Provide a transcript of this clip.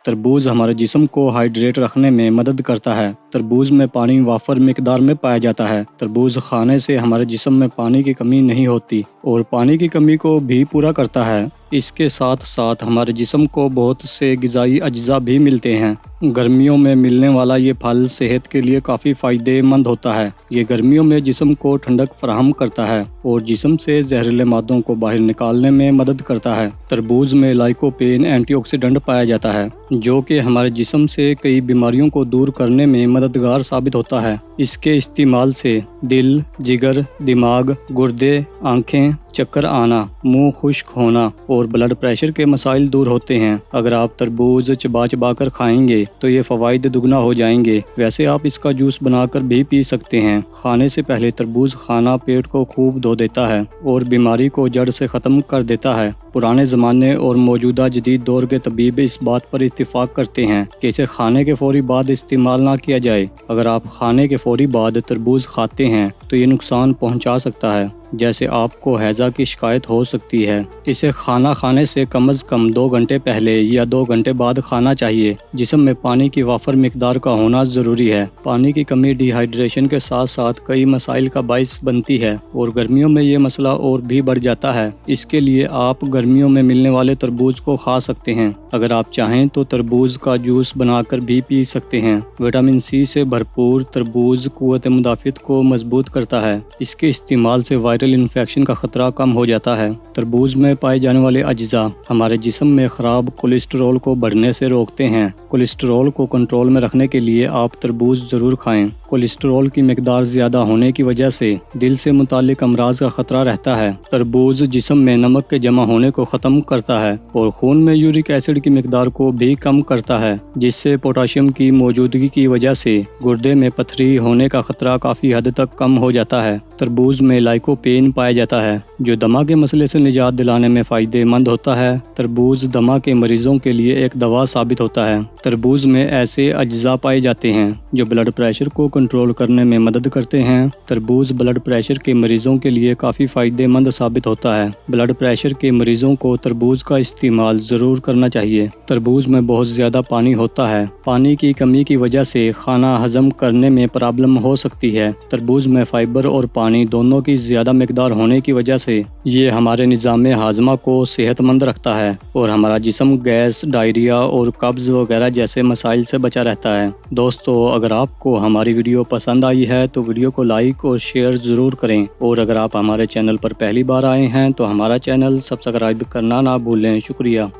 तरबूज हमारे जिस्म को हाइड्रेट रखने में मदद करता है। तरबूज में पानी वाफर मिकदार में पाया जाता है। तरबूज खाने से हमारे जिस्म में पानी की कमी नहीं होती और पानी की कमी को भी पूरा करता है। इसके साथ साथ हमारे जिस्म को बहुत से ग़िज़ाई अज्जा भी मिलते हैं। गर्मियों में मिलने वाला ये फल सेहत के लिए काफ़ी फ़ायदेमंद होता है। ये गर्मियों में जिस्म को ठंडक फराहम करता है और जिस्म से जहरीले मादों को बाहर निकालने में मदद करता है। तरबूज में लाइकोपेन एंटीऑक्सीडेंट पाया जाता है जो कि हमारे जिस्म से कई बीमारियों को दूर करने में मददगार साबित होता है। इसके इस्तेमाल से दिल, जिगर, दिमाग, गुर्दे, आँखें, चक्कर आना, मुंह खुश्क होना और ब्लड प्रेशर के मसाइल दूर होते हैं। अगर आप तरबूज चबा चबा कर खाएंगे तो ये फ़वाइद दुगना हो जाएंगे। वैसे आप इसका जूस बनाकर भी पी सकते हैं। खाने से पहले तरबूज खाना पेट को खूब धो देता है और बीमारी को जड़ से ख़त्म कर देता है। पुराने ज़माने और मौजूदा जदीद दौर के तबीब इस बात पर इत्तिफाक करते हैं कि इसे खाने के फौरी बाद इस्तेमाल ना किया जाए। अगर आप खाने के फौरी बाद तरबूज खाते हैं तो ये नुकसान पहुंचा सकता है, जैसे आपको हैज़ा की शिकायत हो सकती है। इसे खाना खाने से कम से कम 2 घंटे पहले या 2 घंटे बाद खाना चाहिए। जिस्म में पानी की वाफर मिकदार का होना ज़रूरी है। पानी की कमी डिहाइड्रेशन के साथ साथ कई मसाइल का बाइस बनती है और गर्मियों में ये मसला और भी बढ़ जाता है। इसके लिए आप गर्मियों में मिलने वाले तरबूज को खा सकते हैं। अगर आप चाहें तो तरबूज का जूस बनाकर भी पी सकते हैं। विटामिन सी से भरपूर तरबूज क़ुव्वत मुदाफ़ियत को मजबूत करता है। इसके इस्तेमाल से वायरल इन्फेक्शन का खतरा कम हो जाता है। तरबूज में पाए जाने वाले अज्जा हमारे जिस्म में ख़राब कोलेस्ट्रॉल को बढ़ने से रोकते हैं। कोलेस्ट्रॉल को कंट्रोल में रखने के लिए आप तरबूज ज़रूर खाएं। कोलेस्ट्रॉल की मिकदार ज़्यादा होने की वजह से दिल से मुताल्लिक अमराज का खतरा रहता है। तरबूज जिस्म में नमक के जमा होने को ख़त्म करता है और खून में यूरिक एसिड की मिकदार को भी कम करता है, जिससे पोटाशियम की मौजूदगी की वजह से गुर्दे में पथरी होने का खतरा काफ़ी हद तक कम हो जाता है। तरबूज में लाइकोपेन पाया जाता है जो दमा के मसले से निजात दिलाने में फ़ायदेमंद होता है। तरबूज दमा के मरीजों के लिए एक दवा साबित होता है। तरबूज में ऐसे अज्जा पाए जाते हैं जो ब्लड प्रेशर को कंट्रोल करने में मदद करते हैं। तरबूज ब्लड प्रेशर के मरीजों के लिए काफ़ी फ़ायदेमंद साबित होता है। ब्लड प्रेशर के मरीजों को तरबूज का इस्तेमाल ज़रूर करना चाहिए। तरबूज में बहुत ज़्यादा पानी होता है। पानी की कमी की वजह से खाना हजम करने में प्रॉब्लम हो सकती है। तरबूज में फाइबर और पानी दोनों की ज़्यादा मिकदार होने की वजह से ये हमारे निज़ाम हाजमा को सेहतमंद रखता है और हमारा जिस्म गैस, डायरिया और कब्ज़ वगैरह जैसे मसाइल से बचा रहता है। दोस्तों, अगर आपको हमारी वीडियो पसंद आई है तो वीडियो को लाइक और शेयर ज़रूर करें और अगर आप हमारे चैनल पर पहली बार आए हैं तो हमारा चैनल सब्सक्राइब करना ना भूलें। शुक्रिया।